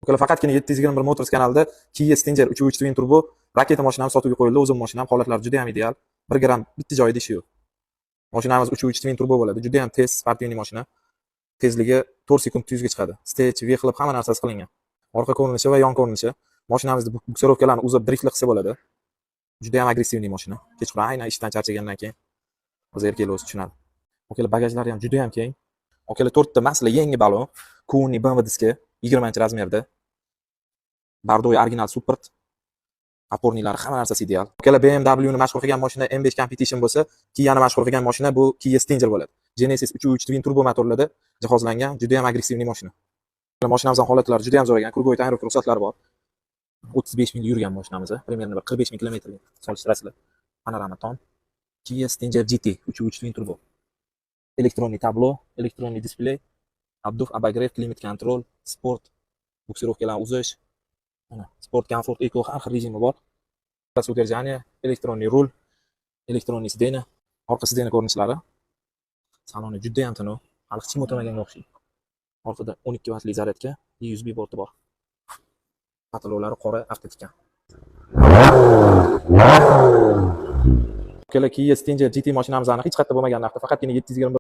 Ular faqatgina 721 Motors kanalida Kia Stinger 3.3 twin turbo raketa mashinamiz sotuvga qo'yildi. O'zim mashinam holatlari juda ham ideal. 1 gram bitta joyida ishi yo'q. Mashinamiz 3.3 twin turbo bo'ladi. Juda ham tez, sportivniy mashina. Tezligi 4 sekund 100 ga chiqadi. Stage, V qilib hamma narsasi qilingan. Orqa ko'rinishi va yon ko'rinishi. Mashinamizda buksarovkalarni uzib driftli qilsa bo'ladi. Juda ham agressivniy mashina. Kechqurun aynan ishdan charchagandan keyin o'zi erkak o'zi tushunadi. Okalar bagajlari ham juda ham keng. Okalar 4 ta masla yangi balon, Kuni BMW diski 20-razmerda. Bardoy original Supert. Apornilari hamma narsasi ideal. Okalar BMW ni mashhur qilgan mashina M5 Competition bo'lsa, Kia ni mashhur qilgan mashina bu Kia Stinger bo'ladi. Genesis 3.3 twin turbo motorlarda jihozlangan, juda ham agressivniy mashina. Mashinamizning holatlari juda ham zo'r ekan. Kurgoy tayyor ruxsatlari bor. 35 ming yurgan mashinamiz, примерно 45 ming kilometrga solishtirasizlar. Panorama tom. Kia Stinger GT 3.3 twin turbo. Elektronli tablo, elektronli displey, obduf, обогрев, klimat kontrol, sport, buksirovkalarni uzish, mana sport, komfort, eco har xil rejimi bor. Udержание, elektronli rul, elektronli sidena, orqa sidena ko'rinishlari. Saloni juda ham tinov, hali hech kim o'tmaganga o'xshaydi. Orqada 12 vatli zaryadka, USB porti bor. Patololari qora avtotikan. Kia Stinger GT mashinamiz aniq hech qayerda bo'lmagan narxda, faqatgina 721